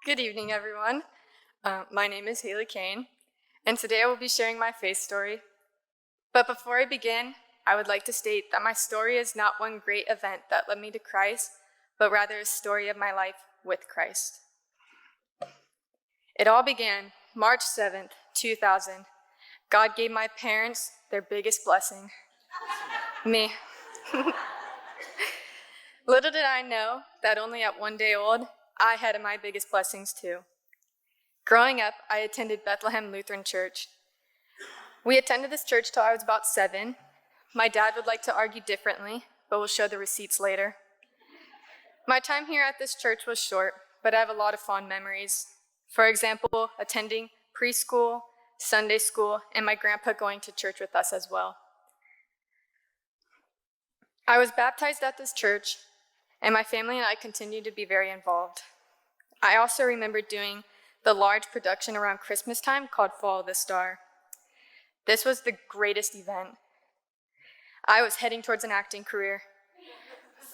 Good evening, everyone. My name is Hailey Kane, and today I will be sharing my faith story. But before I begin, I would like to state that my story is not one great event that led me to Christ, but rather a story of my life with Christ. It all began March 7th, 2000. God gave my parents their biggest blessing, me. Little did I know that only at 1 day old, I had my biggest blessings too. Growing up, I attended Bethlehem Lutheran Church. We attended this church till I was about 7. My dad would like to argue differently, but we'll show the receipts later. My time here at this church was short, but I have a lot of fond memories. For example, attending preschool, Sunday school, and my grandpa going to church with us as well. I was baptized at this church, and my family and I continued to be very involved. I also remember doing the large production around Christmas time called Follow the Star. This was the greatest event. I was heading towards an acting career.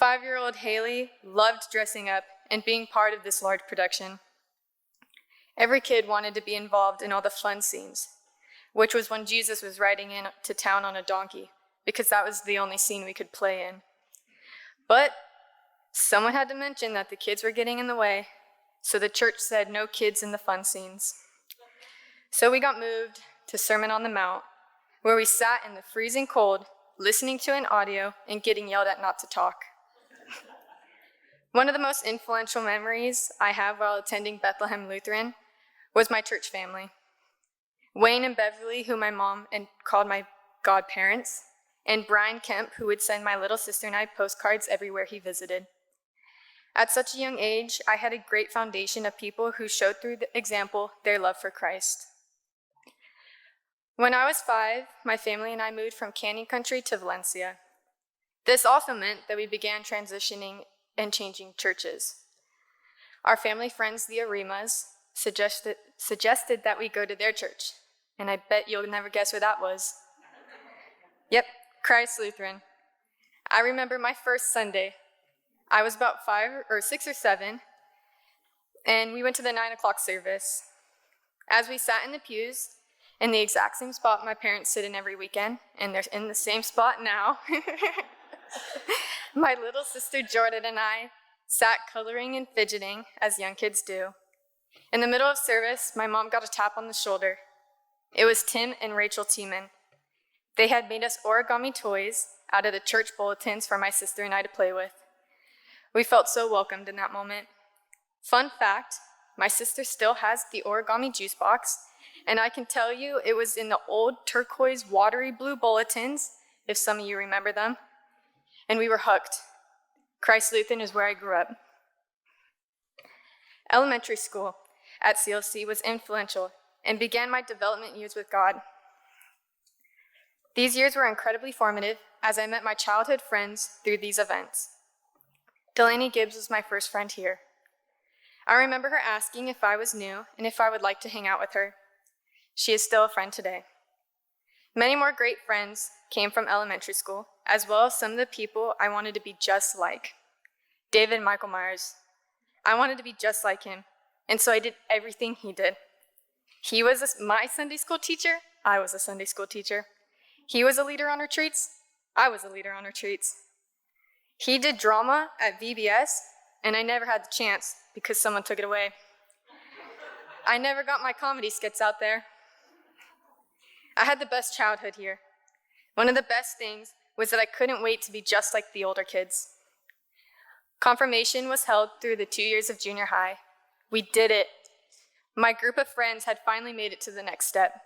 5-year-old Hailey loved dressing up and being part of this large production. Every kid wanted to be involved in all the fun scenes, which was when Jesus was riding into town on a donkey, because that was the only scene we could play in. But someone had to mention that the kids were getting in the way, so the church said no kids in the fun scenes. So we got moved to Sermon on the Mount, where we sat in the freezing cold, listening to an audio and getting yelled at not to talk. One of the most influential memories I have while attending Bethlehem Lutheran was my church family. Wayne and Beverly, who my mom called my godparents, and Brian Kemp, who would send my little sister and I postcards everywhere he visited. At such a young age, I had a great foundation of people who showed through the example their love for Christ. When I was 5, my family and I moved from Canyon Country to Valencia. This also meant that we began transitioning and changing churches. Our family friends, the Arimas, suggested that we go to their church, and I bet you'll never guess where that was. Yep, Christ Lutheran. I remember my first Sunday. I was about 6 or 7, and we went to the 9 o'clock service. As we sat in the pews, in the exact same spot my parents sit in every weekend, and they're in the same spot now, my little sister Jordan and I sat coloring and fidgeting, as young kids do. In the middle of service, my mom got a tap on the shoulder. It was Tim and Rachel Tiemann. They had made us origami toys out of the church bulletins for my sister and I to play with. We felt so welcomed in that moment. Fun fact, my sister still has the origami juice box, and I can tell you it was in the old turquoise watery blue bulletins, if some of you remember them, and we were hooked. Christ Lutheran is where I grew up. Elementary school at CLC was influential and began my development years with God. These years were incredibly formative as I met my childhood friends through these events. Delaney Gibbs was my first friend here. I remember her asking if I was new and if I would like to hang out with her. She is still a friend today. Many more great friends came from elementary school, as well as some of the people I wanted to be just like. David Michael Myers. I wanted to be just like him, and so I did everything he did. He was my Sunday school teacher, I was a Sunday school teacher. He was a leader on retreats, I was a leader on retreats. He did drama at VBS, and I never had the chance because someone took it away. I never got my comedy skits out there. I had the best childhood here. One of the best things was that I couldn't wait to be just like the older kids. Confirmation was held through the 2 years of junior high. We did it. My group of friends had finally made it to the next step.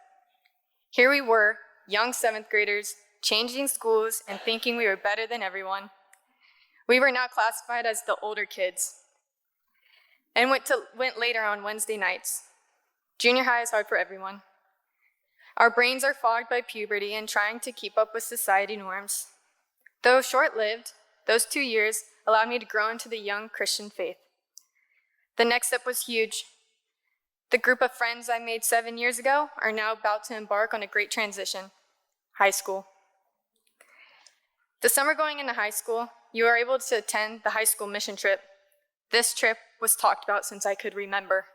Here we were, young 7th graders, changing schools and thinking we were better than everyone. We were now classified as the older kids and went later on Wednesday nights. Junior high is hard for everyone. Our brains are fogged by puberty and trying to keep up with society norms. Though short-lived, those 2 years allowed me to grow into the young Christian faith. The next step was huge. The group of friends I made 7 years ago are now about to embark on a great transition, high school. The summer going into high school, you are able to attend the high school mission trip. This trip was talked about since I could remember.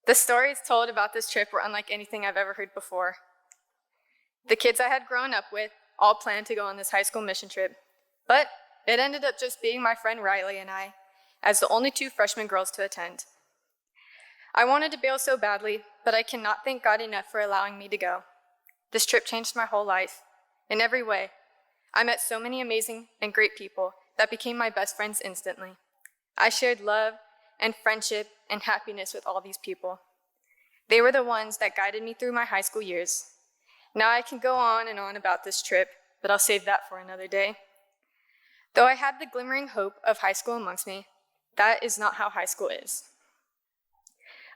The stories told about this trip were unlike anything I've ever heard before. The kids I had grown up with all planned to go on this high school mission trip, but it ended up just being my friend Riley and I, as the only 2 freshman girls to attend. I wanted to bail so badly, but I cannot thank God enough for allowing me to go. This trip changed my whole life, in every way. I met so many amazing and great people that became my best friends instantly. I shared love and friendship and happiness with all these people. They were the ones that guided me through my high school years. Now I can go on and on about this trip, but I'll save that for another day. Though I had the glimmering hope of high school amongst me, that is not how high school is.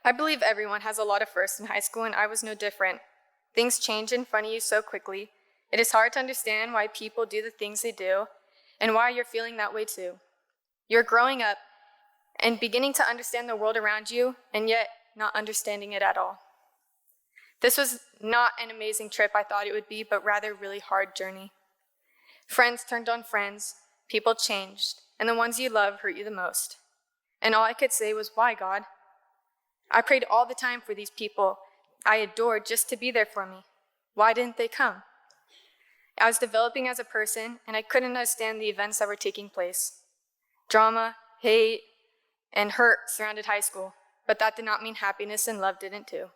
I believe everyone has a lot of firsts in high school, and I was no different. Things change in front of you so quickly. It is hard to understand why people do the things they do, and why you're feeling that way too. You're growing up and beginning to understand the world around you, and yet not understanding it at all. This was not an amazing trip I thought it would be, but rather a really hard journey. Friends turned on friends, people changed, and the ones you love hurt you the most. And all I could say was, why, God? I prayed all the time for these people I adored just to be there for me. Why didn't they come? I was developing as a person, and I couldn't understand the events that were taking place. Drama, hate, and hurt surrounded high school, but that did not mean happiness and love didn't too.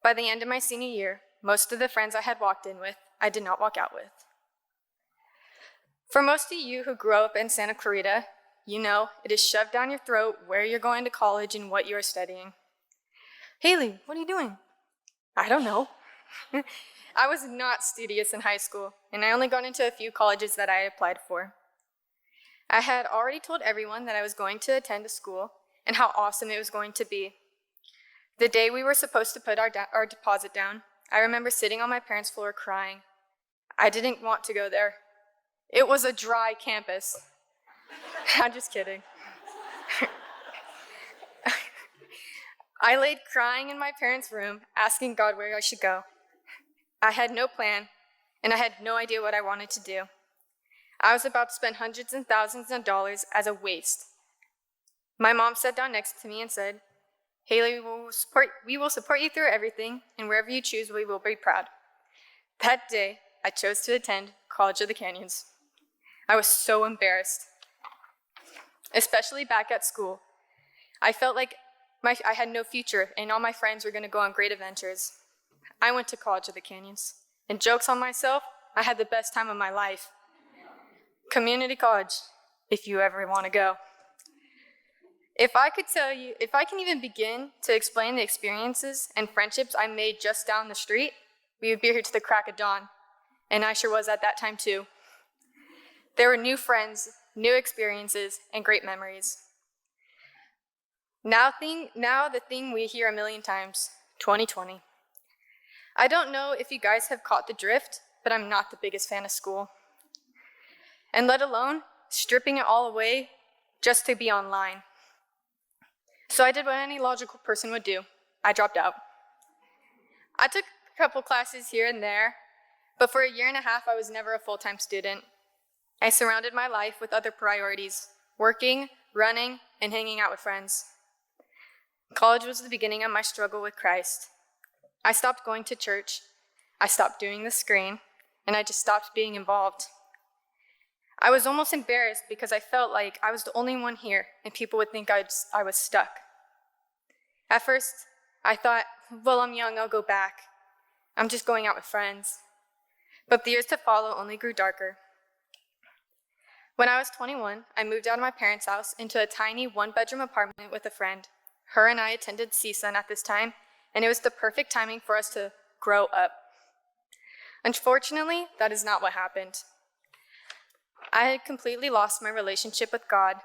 By the end of my senior year, most of the friends I had walked in with, I did not walk out with. For most of you who grew up in Santa Clarita, you know it is shoved down your throat where you're going to college and what you're studying. Hailey, what are you doing? I don't know. I was not studious in high school, and I only got into a few colleges that I applied for. I had already told everyone that I was going to attend a school and how awesome it was going to be. The day we were supposed to put our deposit down, I remember sitting on my parents' floor crying. I didn't want to go there. It was a dry campus. I'm just kidding. I laid crying in my parents' room, asking God where I should go. I had no plan, and I had no idea what I wanted to do. I was about to spend hundreds and thousands of dollars as a waste. My mom sat down next to me and said, Hailey, we will support you through everything, and wherever you choose, we will be proud. That day, I chose to attend College of the Canyons. I was so embarrassed, especially back at school. I felt like I had no future, and all my friends were going to go on great adventures. I went to College of the Canyons, and jokes on myself, I had the best time of my life. Community college, if you ever want to go. If I can even begin to explain the experiences and friendships I made just down the street, we would be here to the crack of dawn, and I sure was at that time too. There were new friends, new experiences, and great memories. Now the thing we hear a million times, 2020. I don't know if you guys have caught the drift, but I'm not the biggest fan of school. And let alone stripping it all away just to be online. So I did what any logical person would do. I dropped out. I took a couple classes here and there, but for a year and a half, I was never a full-time student. I surrounded my life with other priorities, working, running, and hanging out with friends. College was the beginning of my struggle with Christ. I stopped going to church, I stopped doing the screen, and I just stopped being involved. I was almost embarrassed because I felt like I was the only one here and people would think I was stuck. At first, I thought, well, I'm young, I'll go back. I'm just going out with friends. But the years to follow only grew darker. When I was 21, I moved out of my parents' house into a tiny one-bedroom apartment with a friend. Her and I attended CSUN at this time, and it was the perfect timing for us to grow up. Unfortunately, that is not what happened. I had completely lost my relationship with God.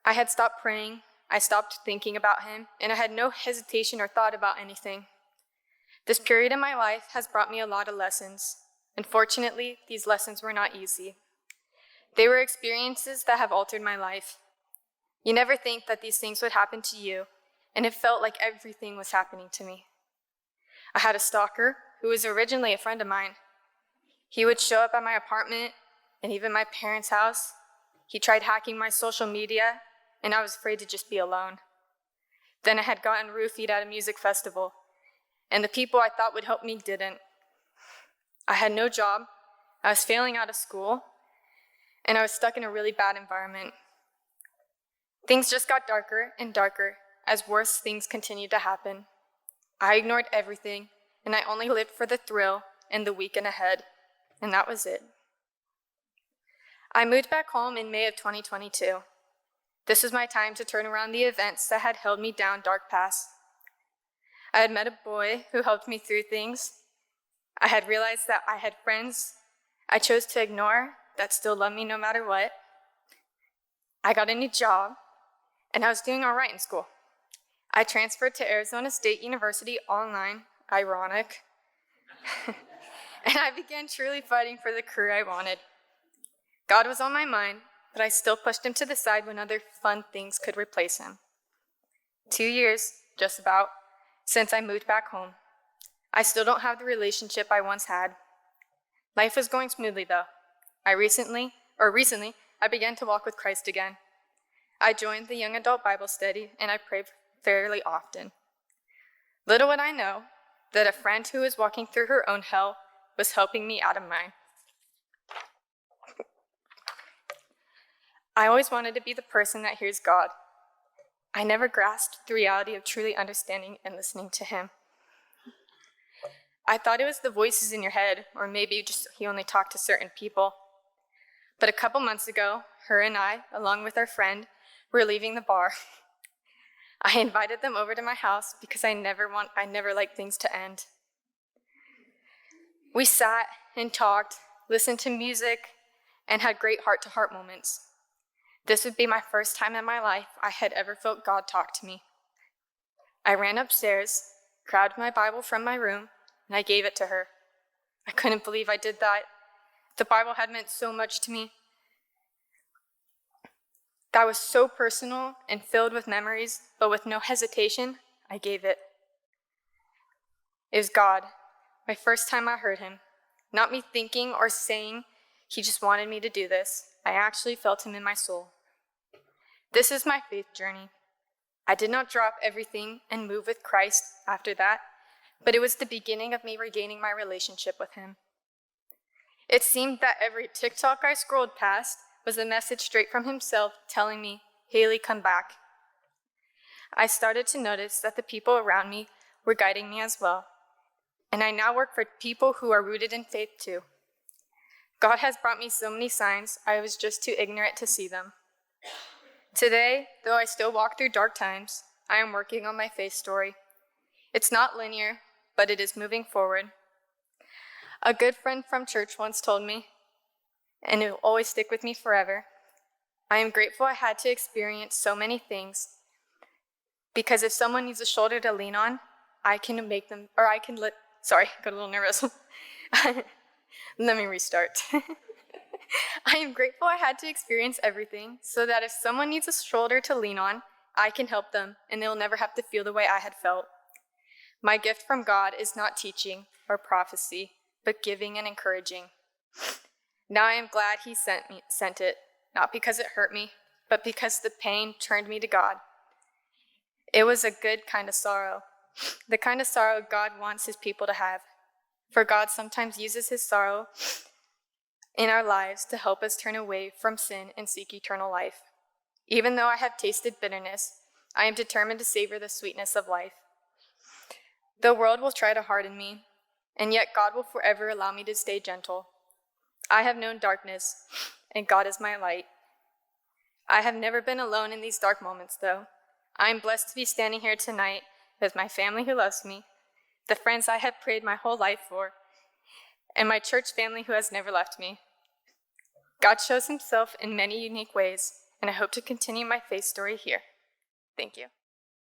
I had stopped praying, I stopped thinking about Him, and I had no hesitation or thought about anything. This period in my life has brought me a lot of lessons. Unfortunately, these lessons were not easy. They were experiences that have altered my life. You never think that these things would happen to you, and it felt like everything was happening to me. I had a stalker who was originally a friend of mine. He would show up at my apartment and even my parents' house. He tried hacking my social media, and I was afraid to just be alone. Then I had gotten roofied at a music festival, and the people I thought would help me didn't. I had no job, I was failing out of school, and I was stuck in a really bad environment. Things just got darker and darker as worse things continued to happen. I ignored everything, and I only lived for the thrill and the weekend ahead, and that was it. I moved back home in May of 2022. This was my time to turn around the events that had held me down dark paths. I had met a boy who helped me through things. I had realized that I had friends I chose to ignore that still loved me no matter what. I got a new job, and I was doing all right in school. I transferred to Arizona State University online, ironic, and I began truly fighting for the career I wanted. God was on my mind, but I still pushed him to the side when other fun things could replace him. 2 years, just about, since I moved back home. I still don't have the relationship I once had. Life was going smoothly though. Recently, I began to walk with Christ again. I joined the young adult Bible study and I pray fairly often. Little would I know that a friend who was walking through her own hell was helping me out of mine. I always wanted to be the person that hears God. I never grasped the reality of truly understanding and listening to him. I thought it was the voices in your head, or maybe just he only talked to certain people. But a couple months ago, her and I, along with our friend, were leaving the bar. I invited them over to my house because I never like things to end. We sat and talked, listened to music, and had great heart-to-heart moments. This would be my first time in my life I had ever felt God talk to me. I ran upstairs, grabbed my Bible from my room, and I gave it to her. I couldn't believe I did that. The Bible had meant so much to me. That was so personal and filled with memories, but with no hesitation, I gave it. It was God, my first time I heard him. Not me thinking or saying he just wanted me to do this. I actually felt him in my soul. This is my faith journey. I did not drop everything and move with Christ after that, but it was the beginning of me regaining my relationship with him. It seemed that every TikTok I scrolled past was a message straight from himself telling me, "Hailey, come back." I started to notice that the people around me were guiding me as well, and I now work for people who are rooted in faith too. God has brought me so many signs, I was just too ignorant to see them. Today, though I still walk through dark times, I am working on my faith story. It's not linear, but it is moving forward. A good friend from church once told me, and it will always stick with me forever, I am grateful I had to experience so many things, because if someone needs a shoulder to lean on, I can sorry, got a little nervous. Let me restart. I am grateful I had to experience everything so that if someone needs a shoulder to lean on, I can help them and they'll never have to feel the way I had felt. My gift from God is not teaching or prophecy, but giving and encouraging. Now I am glad he sent it, not because it hurt me, but because the pain turned me to God. It was a good kind of sorrow, the kind of sorrow God wants his people to have. For God sometimes uses his sorrow in our lives to help us turn away from sin and seek eternal life. Even though I have tasted bitterness, I am determined to savor the sweetness of life. The world will try to harden me, and yet God will forever allow me to stay gentle. I have known darkness, and God is my light. I have never been alone in these dark moments, though. I am blessed to be standing here tonight with my family who loves me, the friends I have prayed my whole life for, and my church family who has never left me. God shows himself in many unique ways, and I hope to continue my faith story here. Thank you.